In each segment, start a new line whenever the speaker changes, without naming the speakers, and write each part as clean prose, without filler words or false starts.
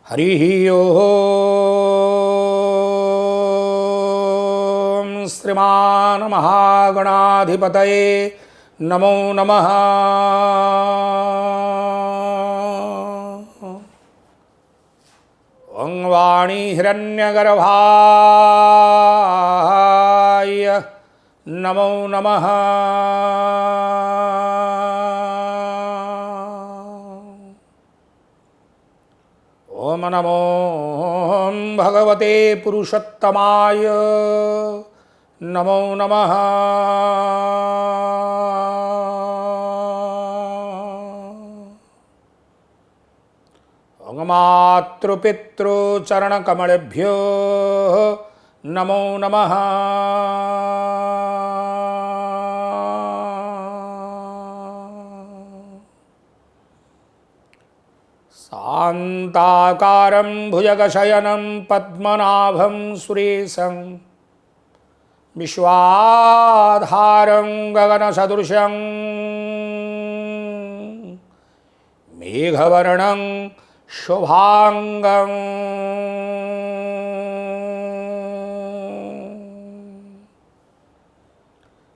हरि ओम श्रीमान महागणाधिपतये नमो नमः। ओं वाणी हिरण्यगर्भाय नमो नमः। ओम नमो भगवते पुरुषोत्तमाय नमो नमः। ओम मातृपितृचरणकमलेभ्यो नमो नमः। शान्ताकारं भुजगशयनं पद्मनाभं सुरेशं विश्वाधारं गगनसदृशं मेघवर्णं शुभांगं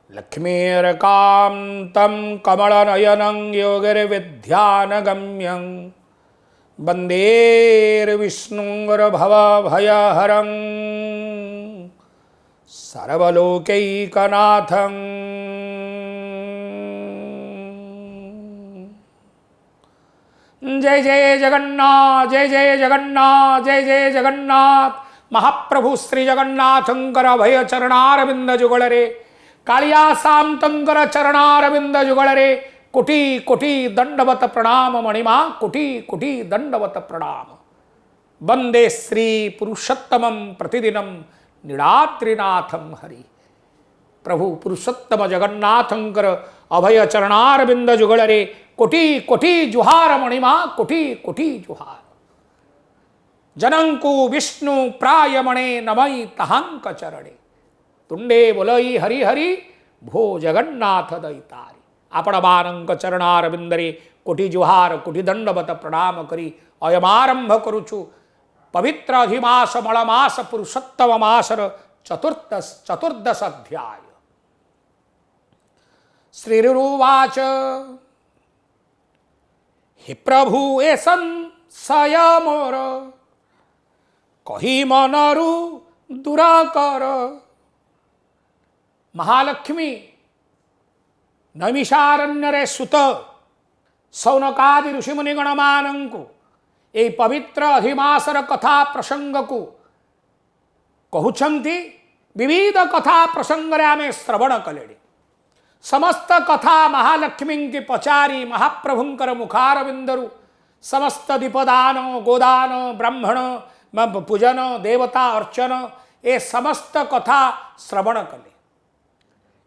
लक्ष्मीर्कान्तं कमलनयनं योगिर्विद्यानगम्यं वन्देर्विष्णुर्भवभयहरं सर्वलोकैकनाथं। जय जय जगन्नाथ, जय जय जगन्नाथ, जय जय जगन्नाथ। महाप्रभु श्री जगन्नाथंकर भय चरणारविंद जुगलरे, कालिया शांतंकर चरणारविंद जुगलरे, कोटि कोटि दंडवत प्रणाम मणिमा, कोटि कोटि दंडवत प्रणाम। वंदे श्री पुरुषोत्तमं प्रतिदिनं नीलाद्रिनाथं हरि। प्रभु पुरुषोत्तम जगन्नाथंकर अभय चरणारविंद जुगलरे, कोटि कोटि जुहार मणिमा, कोटि कोटि जुहार। जनंकु विष्णु प्रायमणे नमई तहांक चरणे, तुंडे बोलई हरि हरि भो जगन्नाथ दैतारी। आपण बानंक चरणारविंदरे कोटि जुहार कोटि दंडवत प्रणाम करी अयमारंभ करुचु पवित्र अधिमास मलमास पुरुषोत्तम मासर चतुर्दश अध्याय। श्रीरुवाच हे प्रभु ए संशय मोर, कही मनरु दूर कर। महालक्ष्मी नैमिषारण्य सुत सौनकादि ऋषिमुनिगण मानंकु ए पवित्र अधिमासर कथा प्रसंग को कहउछंती। विविध कथा प्रसंग रे आमे श्रवण कलेडी। समस्त कथा महालक्ष्मी की पचारी महाप्रभुंकर मुखारविंदरु समस्त दीपदान गोदान ब्राह्मण पूजन देवता अर्चन ए समस्त कथा श्रवण कले।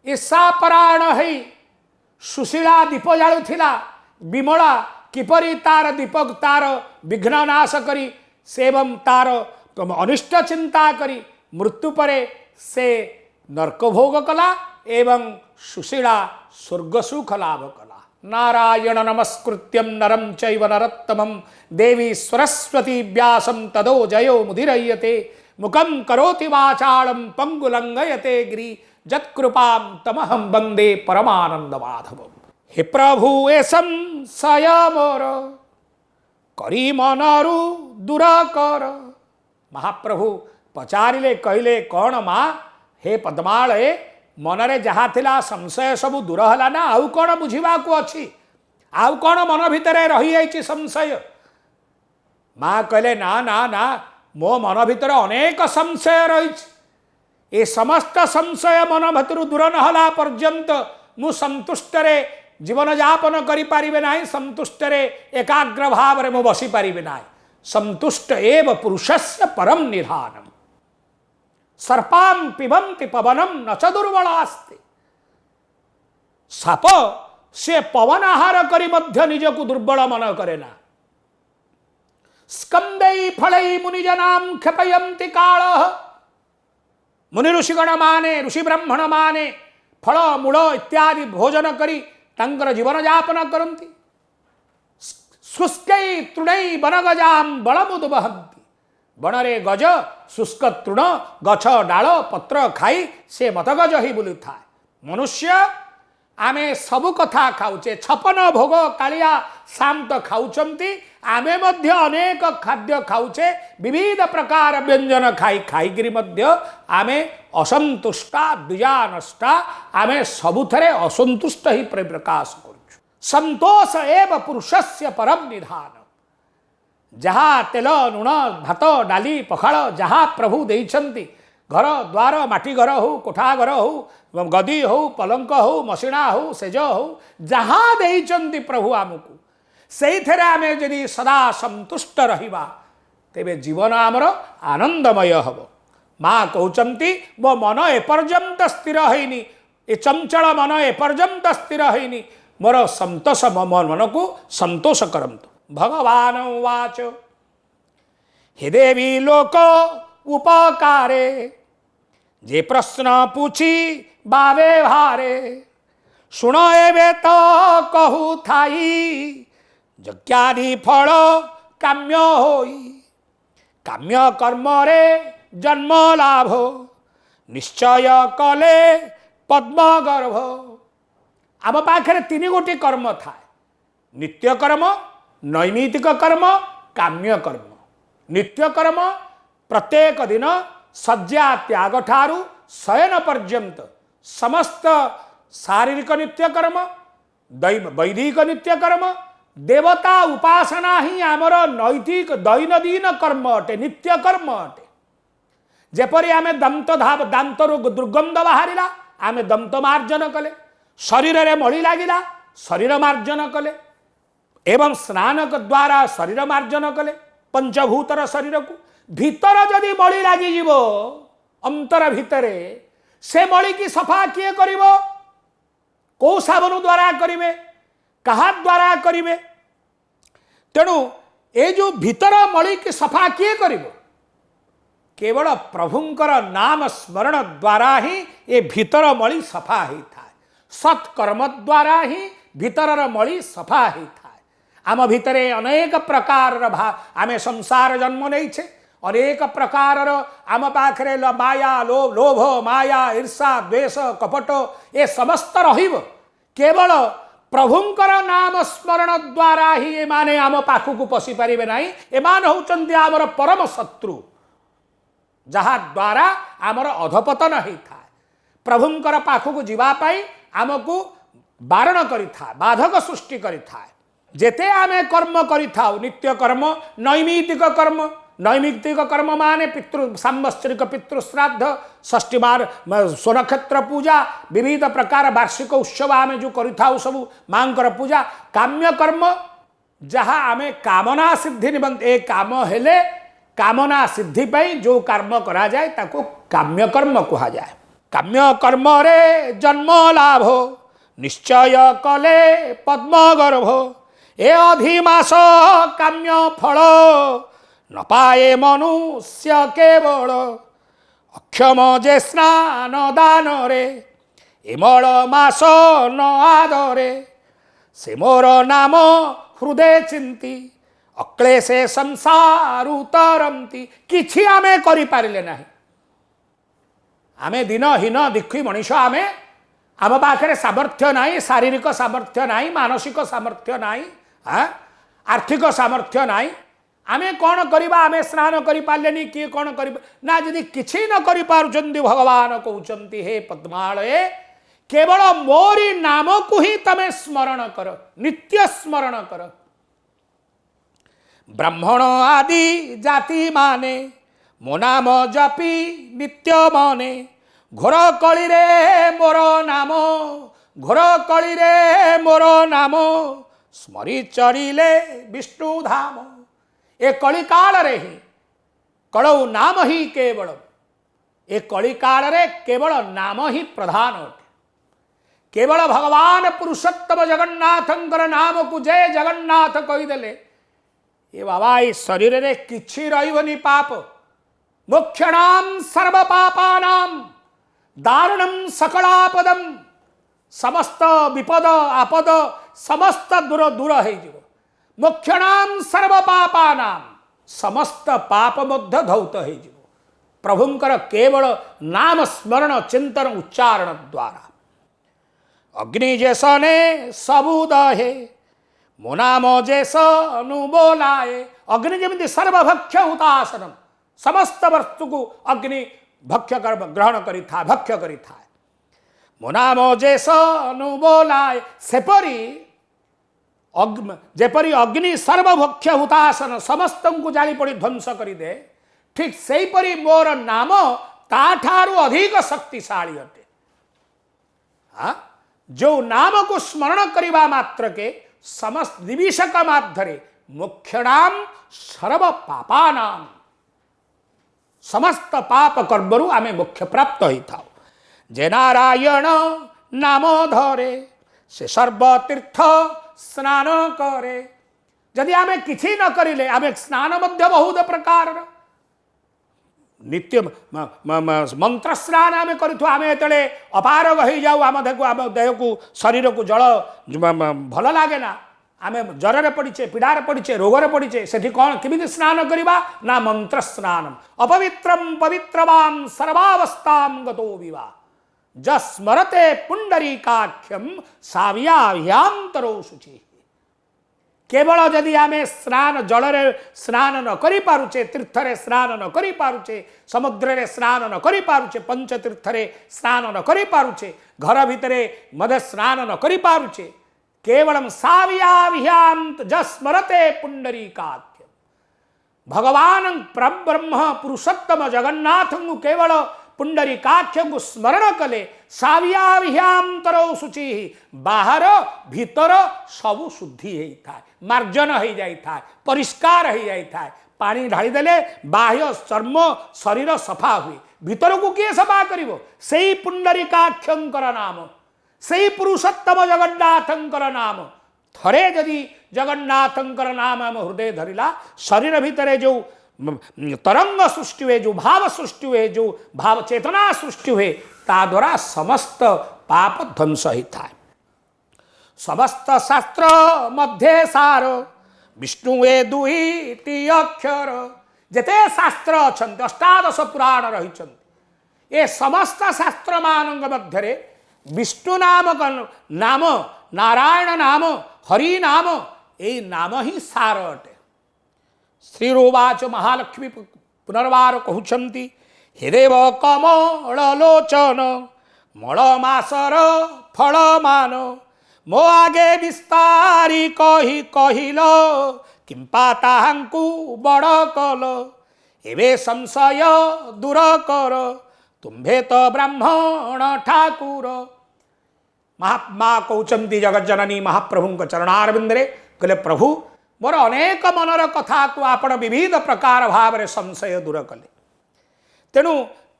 ईशापरायण है सुशीला दीप जालुथिला, विमला किपरि तार दीपक तार विघ्न नाश करी सेवं तार अनिष्ट चिंता करी मृत्यु परे से नरक भोग कला एवं सुशीला स्वर्ग सुख लाभ कला। नारायण नमस्कृत्यं नरं चैव नरोत्तमं देवी सरस्वती व्यासं तदो जयो मुदिरयते। मुखं करोति वाचालं पंगुलंघयते गिरि, जत्कृपां तमहं वंदे परमानंद माधवम्। हे प्रभु ए संशय मोर, करी मनरु दूर कर। महाप्रभु पचारिले कहले कौन माँ हे पद्मालय मनरे जहाँ थिला संशय सबु दूर हला ना, आउ कौन बुझिबा को अछि, आउ कौन मन भितरे रही जाइछि संशय। माँ कहले ना ना ना, मो मन भितर अनेक संशय रही। ए समस्त संशय मन भीतर दूर न हला पर्यंत मु संतुष्टरे जीवन यापन करि पारिबे नाही, संतुष्टरे एकाग्र भाव रे मु बसी पारिबे नाही। संतुष्ट एव पुरुषस्य परम निधानम, सर्पां पिबन्ति पवनम न च दुर्बलास्ते। साप से पवन आहार करी मध्य निजकु दुर्बल मन करे ना। स्कंदै फलै मुनिजनां क्षपयन्ति कालः, मुनि ऋषिगण माने ऋषि ब्राह्मण माने फल मूल इत्यादि भोजन करी तांकर जीवन यापन करती। शुष्कै तृणै वनगजाम बलमुद बहंती। बणरे गज शुष्क तृण गछ डाल पत्र खाई से मतगज ही बुलू था। मनुष्य आमे सबु कथा खाऊचे, छपन भोग कालिया शाम तो खाऊचंती, आमे मध्य अनेक खाद्य खाऊचे, विविध प्रकार व्यंजन खाई खाईगिरी मध्य आमे असंतुष्टा बीजानष्टा, आमे सबुथरे असंतुष्ट ही प्रकाश करूछु। संतोष एव पुरुषस्य परम निधान। जहाँ तेल लुण भात डाली पखाल जहाँ प्रभु देइछंती, घर द्वार माटी घर हो कोठा घर हो गदी हो पलंक हो मसिणा हो सेज हो जहाँ देइछंती प्रभु आमको, से आमे यदि सदा संतुष्ट रहिबा तेबे जीवन आमर आनंदमय हब। माँ कहउचंती मो मन एपर्यंत स्थिर होइनी, ए चंचल मन एपर्यंत स्थिर होइनी, मोर संतोष मन को संतोष करंतु। भगवान उवाच हे देवी लोक उपकारे, जे प्रश्न पूछी बावे भारे, सुन एबे तो कहू थाई, यज्ञादि फल काम्य होई, काम्य कर्म रे जन्म लाभ, निश्चय कले पद्म गर्भ। आम पाखे तीन गोटी कर्म था, नित्य कर्म, नैमित्तिक कर्म, काम्य कर्म। नित्य कर्म प्रत्येक दिन शय्या त्याग ठारू शयन पर्यंत समस्त शारीरिक नित्य कर्म, वैदिक नित्य कर्म, देवता उपासना ही आमर नैतिक दैनंदिन कर्म अटे, नित्य कर्म अटे। जेपरी आमे दांतर दुर्गंध बाहरिला आमे दंत मार्जन कले, शरीर रे मଳି लागिला शरीर मार्जन कले, एवं स्नान द्वारा शरीर मार्जन कले पंचभूतर शरीर को। भीतर जदि मଳି लागी जीवो अंतर भितरे, से मଳି की सफा किए करिवो? को साबन द्वारा करिवे, कहा द्वारा करिवे? तेणु ए जो भीतर मଳି की सफा किए करिवो? केवल प्रभुंकर नाम स्मरण द्वारा ही ए भीतर मଳି सफा ही था। सत्कर्म द्वारा ही भीतर मଳି सफा ही था। आम भितरे अनेक प्रकार आमे संसार जन्म नहीं छे, अनेक प्रकार आम पाखरे माया लोभ माया ईर्षा द्वेष कपट ए समस्त रहिब। केवल प्रभुंकर नाम स्मरण द्वारा ही ए माने आम पाखु पशि पारिबे नाही। एमान होउचंती आमर परम शत्रु, जहा द्वारा आमर अधपतन होता है। प्रभुंकर पाखु जीवा पाई आमको बारण करिथा, बाधक सृष्टि करिथा। जेते आमे कर्म करिथाउ, नित्य कर्म, नैमित्तिक कर्म, नैमित्तिक कर्म माने पितृ सांवत्सरिक पितृ श्राद्ध, षष्ठीमार स्वनक्षत्र पूजा, विविध प्रकार वार्षिक उत्सव आमे जो करिथाउ सबु मांकर पूजा। काम्य कर्म जहा आमे कामना सिद्धि निमंत ए काम हेले कामना सिद्धि पाई जो कर्म करा जाए ताको काम्य कर्म कहा जाए। काम्य कर्म रे जन्म लाभ, निश्चय कले पद्म गर्भ, ए अधिमास काम्य फल, न पाए मनुष्य केवल, अक्षम जे स्नान दान रे, एमल मास न आदरे, से मोर नाम हृदय चिंती, अक्लेशे संसार उतरंती। किछि आमे करि पारिले नाही, आमे दिनहीन दिखी मनीष, आमे आम पाखे सामर्थ्य नाही, शारीरिक सामर्थ्य नाही, मानसिक सामर्थ्य नाही, आर्थिक सामर्थ्य नाही। आमे कौन करिबा? आमे स्नान करि पारलेनी, किए कौन करिबा ना? यदि किछि न करि पारुचंती भगवान कहउचंती हे पद्मालये, केवल मोरी नाम को ही तमे स्मरण कर, नित्य स्मरण कर। ब्राह्मण आदि जाति माने मो नाम जपी नित्य माने, घोर कली रे मोर नाम, घोर कली रे मोर नाम, स्मरी चढ़िले विष्णु धाम। ए कली काल रे ही कलौ नाम ही केवल, ए कली काल रे केवल नाम ही प्रधान अटे। केवल भगवान पुरुषोत्तम जगन्नाथंकर नाम को जय जगन्नाथ कहीदेले ये बाबा ये शरीर रे किछि रहिबनी पाप। मोक्षणाम सर्व पापानाम दारुणम सकलापदम, समस्त विपद आपद समस्त दूर दूर हो। मोक्षणाम सर्व पापानाम समस्त पाप मध्य धौत हो प्रभुंकर केवल नाम स्मरण चिंतन उच्चारण द्वारा। अग्नि जैसा ने सबू दहे मो नाम जैसा बोलाए। अग्नि जमी सर्वभक्ष्य हुतासनम समस्त वस्तु को अग्नि भक्ष्य ग्रहण करी था भक्ष्य करी था। मो नाम जैसा बोलाए सेपरी जेपरी अग्नि सर्वभक्ष्य हुतासन समस्त को जाली पड़ी ध्वंस करिदे ठीक से परी मोर नाम ताठारु अधिक शक्तिशाली अटे। हाँ जो नाम को स्मरण करने मात्र के समस्त निविषक माध्यरे मोक्षणाम सर्व पापानाम समस्त पाप कर्मरु आमे मोक्ष प्राप्त होता। जे नारायण नाम धरे से सर्वतीर्थ स्नान करे। यदि आमे किछि न करिले आमे स्नान मध्य बहुत प्रकार नित्य मंत्र स्नान आमे करिथु। आमे एतले अपारग हो जाऊ आम देह को शरीर को जल भल लागे ना आमे जर पड़ीचे पीड़ार पड़ीचे रोगर पड़ीचे सेठी कौन किमिति स्नान करिबा ना मंत्र स्नानम अपवित्रम पवित्रवान सर्वावस्थाम गतो विवा जस्मरते पुंडरीकाख्यम साव्याभ्यांतरो शुचि। केवल यदि आमे स्नान जलरे स्नान न करि पारुचे तीर्थरे स्नान न करि पारुचे समुद्र स्नान न करि पारुचे पंचतीर्थरे स्नान न करि पारुचे घर भितरे मध्य स्नान न करि पारुचे केवलम साव्याभ्यांत जस्मरते पुंडरीकाख्यम भगवान परब्रह्म पुरुषोत्तम जगन्नाथ केवल पुंडरीकाख्य को स्मरण कले साव्याभ्यांतरो शुचि बाहर भीतर सबु शुद्धि होता है मार्जन हो जाता है परिष्कार हो जाता है। पानी ढाली देले बाह्य चर्म शरीर सफा हुए भीतर को किए सफा करिवो सेई पुंडरीकाक्षंकर नाम सेई पुरुषोत्तम जगन्नाथंकर नाम थरे जदि जगन्नाथंकर नाम आम हृदय धरिला शरीर भितर जो तरंग सृष्टि हुए जो भाव सृष्टि हुए जो भाव चेतना सृष्टि हुए ता द्वारा समस्त पाप ध्वंस होता है। समस्त शास्त्र मध्य सार विष्णु ए दुईटी अक्षर जेते शास्त्र अछंत अष्टादश पुराण रही ए समस्त शास्त्र मानक मध्य विष्णु नामक नाम नारायण नाम हरि नाम ए नाम ही सार अटे। श्रीरोवाच महालक्ष्मी पुनर्वार कहउछंती हे देव कमलोचन मलमासर फलमान मो आगे विस्तारी कही कहिल किंपा ताहांकु बड़ कल एवे संशय दूर कर तुम्भे तो ब्राह्मण ठाकुर। महात्मा कहउछंती जगज्जननी महाप्रभु चरणारविंदरे कहले प्रभु मोर अनेक मनर कथा को आपण विविध प्रकार भाव रे संशय दूर कले तेणु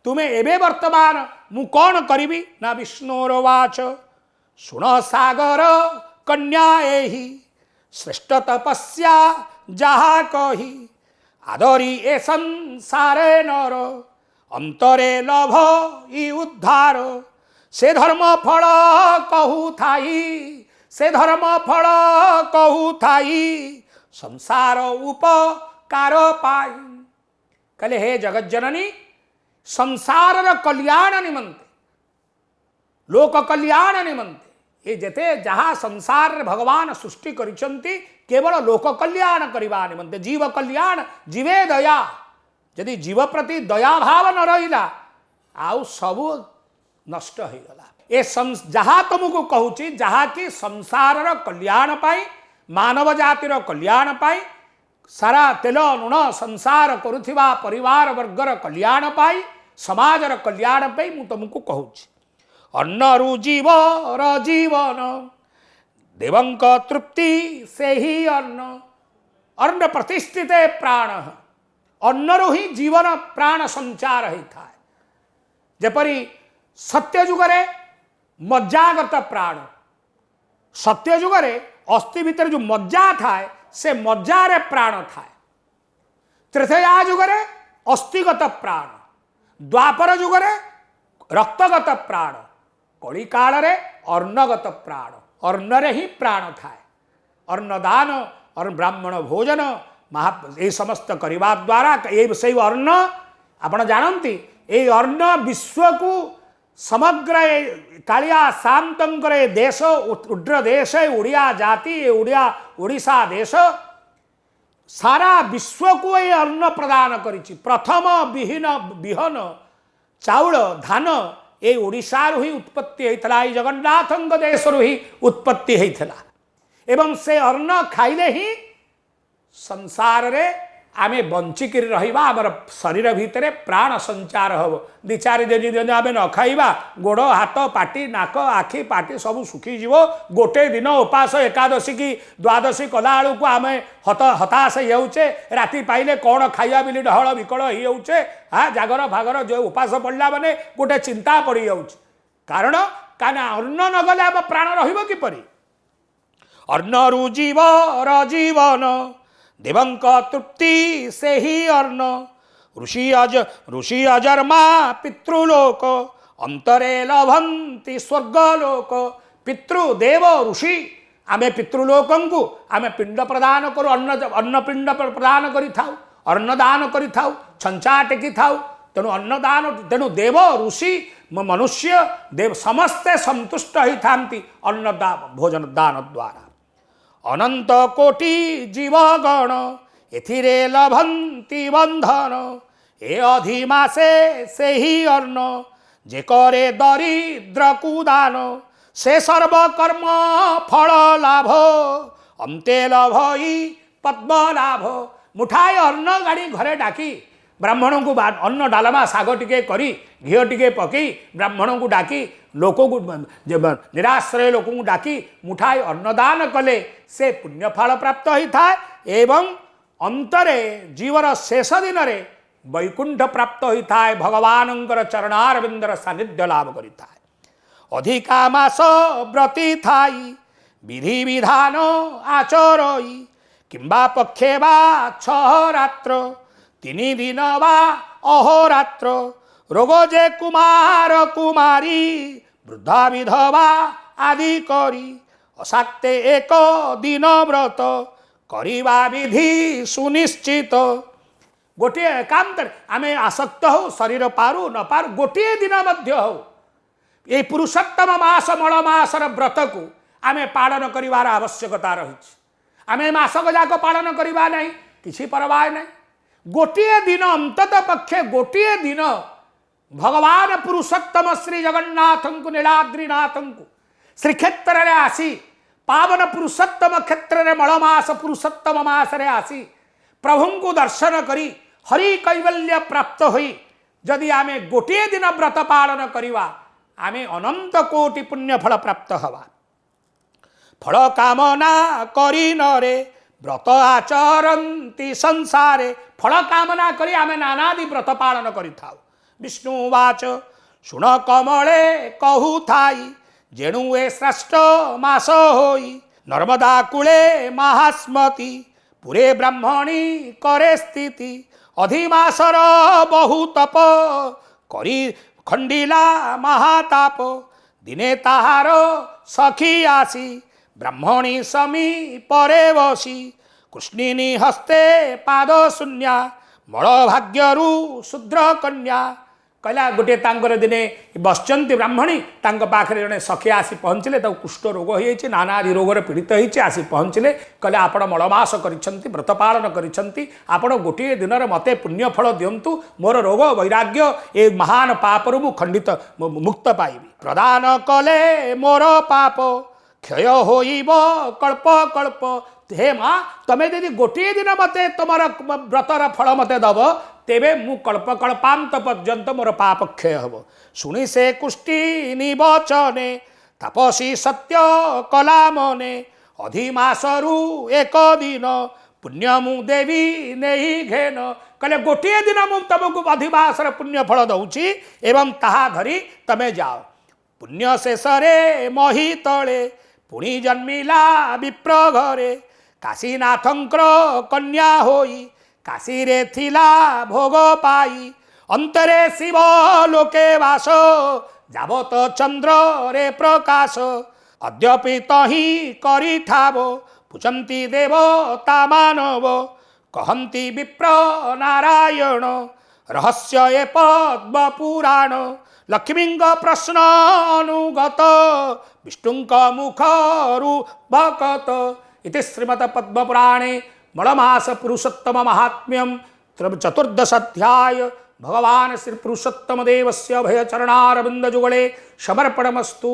तुम्हें एबे वर्तमान मु कौन करिबी ना विष्णुरवाच सुन सागर कन्या एहि श्रेष्ठ तपस्या जहा कही आदरी ए संसारे नर अंतरे लभ ई उद्धार से धर्म फल कहू थाई से धर्म फल कहू थाई संसार उपकार पाई। कहले हे जगत जननी संसार कल्याण निमंते लोक कल्याण निमंते ये जेते जहाँ संसार भगवान सृष्टि करिसंती केवल लोक कल्याण करिबा निमंते जीव कल्याण जीवे दया यदि जीव प्रति दया भाव न रहिला आउ सबु नष्ट हो गला। ए जहाँ तुमको कहूची जहाँ की संसार कल्याण पाई मानव जातिर कल्याण पाई सारा तेल लुण संसार करुथिबा परिवार वर्गर कल्याण पाई समाजर कल्याण पाई मु तुमको कहूची। अन्नरु जीवर जीवन देवंक तृप्ति से ही अन्न अन्न प्रतिष्ठिते प्राण अन्नरु ही जीवन प्राण संचार होता है। जेपरी सत्य जुगरे मज्जागत प्राण सत्य जुगरे अस्थि भितर जो मज्जा थाए से मज्जार प्राण थाए। त्रेतया जुगरे अस्थिगत प्राण द्वापर जुगरे रक्तगत प्राण कली काल रे अन्नगत प्राण अन्नरे ही प्राण थाए। अन्नदान और ब्राह्मण भोजन महा ये समस्त करने द्वारा ये से अन्न आपण जानती ये अन्न विश्व को समग्र कालिया शांतर देश उड्र देश ओडिया जाति ओडिया ओडिशा देश सारा विश्व को ये अन्न प्रदान करिछि। प्रथम विहीन विहन चाउल धान ये ओडिशा ही उत्पत्ति होता जगन्नाथ देश ही उत्पत्ति होता एवं से अन्न खाइले ही संसार रे आमे बंचिक रहिबा आमर शरीर भितर प्राण संचार हम दि चार दिन आम न खाइबा गोड़ हाथ पाटी नाक आखि पाटी सब सुखीजीव गोटे दिन उपास एकादशी की द्वादशी कला को आम हताश होचे राति पाइले कौन खाइबा बोली डहल विकल होचे हाँ जागर फागर जो उपास पड़ला माने गोटे चिंता पड़ जाउछ कारण अन्न न गले आम प्राण रहिबो किपरि अन्न रु जीवन देवंक तृप्ति से ही अर्ण ऋषि अजर्मा पितृलोक अंतरे लभंती स्वर्गलोक पितृदेव ऋषि आमे पितृलोकं को आमे पिंड प्रदान करू अन्न पिंड प्रदान करि थाउ अन्न दान करि थाउ छंचा टेकी थाउ तेणु अन्नदान तेणु देव ऋषि मनुष्य देव समस्ते संतुष्ट होई थांती अन्न भोजन दान द्वारा अनंत कोटि जीवगण एथिरे लभंती बंधन ए अधिमासे से ही अन्न जे करे दरिद्र कुदान से सर्वकर्म फल लाभ अंते लभई पद्म लाभ मुठाए अन्न गाड़ी घरे डाकी ब्राह्मण को अन्न डालमा साग टिके करी घी टिके पकई ब्राह्मण को डाकी लोक को निराश्रय लोक को डाकी मुठाई अन्नदान कले से पुण्यफल प्राप्त होता है एवं अंतरे जीवर शेष दिन में वैकुंठ प्राप्त होता है भगवान चरणारविंदर सानिध्य लाभ करता है अधिका मास व्रती थाई विधि विधान आचरई किंबा पक्षे बा छह रात्र तीन दिन बा अहोरात्र रोग जे कुमार कुमारी वृद्धा विधवा आदि करी अशाक्ते एक दिन व्रत करिबा विधि सुनिश्चित गोटे एकांत आम आसक्त हो शरीर पारु न पारु गोटे दिन मध्य हो ये पुरुषोत्तम मास मल मासर व्रत को आम पालन करिवार आवश्यकता रही आम मासक जाक पालन करवा नहीं किसी परवाह नहीं गोटे दिन अंतत पक्षे गोटे दिन भगवान पुरुषोत्तम श्री जगन्नाथ को नीलाद्रीनाथ को श्रीक्षेत्र में आसी पावन पुरुषोत्तम क्षेत्र में मलमास पुरुषोत्तम मास रे आसी प्रभु को दर्शन करी हरि कैवल्य प्राप्त हुई जदि आमे गोटे दिन व्रत पालन करिवा आमे अनंत कोटि पुण्य फल प्राप्त हवा फल कामना करी नरे व्रत आचरती संसारे फल कामना करी आमे नानादि व्रत पालन करि थाउ विष्णुवाच शुण कमले कहु थाई जेणु ए श्रेष्ठ मास होई नर्मदा कूले महास्मति पुरे ब्राह्मणी करे स्थिति अधिमासर बहु तप करी खंडिला महाताप दिने ताहार सखी आसी ब्राह्मणी समी परे बसी कृष्णिनी हस्ते पाद शून्या मल भाग्यरु शूद्र कन्या कहला गोटे तांकर दिने बसचंती ब्राह्मणी तांक पाखरे जने सखी आसी पहुँचले तो कुष्ठ रोग हो नानादि रोग पीड़ित होती आसी पहुँचले कहले आपण मलमास करिसंती व्रत पालन करिसंती आपण गोटे दिन मते पुण्यफल दिंतु मोर रोग वैराग्य ए महान पापरु मु खंडित मुक्त पाइबी प्रदान कले मोर पाप क्षय होइब कल्प कल्प हे माँ तमें यदि गोटे दिन मते तुम व्रतर फल मते दब तेबे मु कल्प कल्पांत पर्यंत मोर पाप क्षय हम शुणी से कुष्टि निवचने तपसी सत्य कला मने अधिमासरु एक दिन पुण्य मु देवी नहीं घेन कहले गोटे दिन मु तुमको अधिमासर पुण्य फल दउची एवं ताहा धरी तमे जाओ पुण्य शेष मही तले पुणी जन्मिला विप्र घरे काशीनाथंकर कन्या होई काशी रे थिला भोग पाई अंतरे शिव लोके वास जाबत चंद्र रे प्रकाश अद्यपि तही करी ठाव पुचन्ति देवता मानव कहन्ति विप्र नारायण रहस्य ये पद्म पुराण लक्ष्मींग प्रश्न अनुगत विष्णुंक मुखरु भकत इति श्रीमद पद्म पुराणे मलमास पुरुषोत्तम महात्म्यम चतुर्दश अध्याय भगवान श्री पुरुषोत्तम देवस्य भय चरणारविंद जुगले समर्पणमस्तु।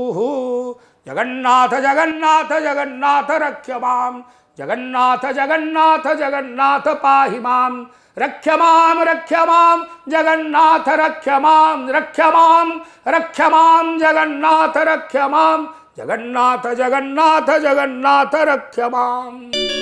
जगन्नाथ जगन्नाथ जगन्नाथ रक्ष मां जगन्नाथ जगन्नाथ जगन्नाथ पाहि मां रक्ष मां जगन्नाथ रक्ष मां जगन्नाथ रक्ष मां जगन्नाथ जगन्नाथ जगन्नाथ रक्ष मां।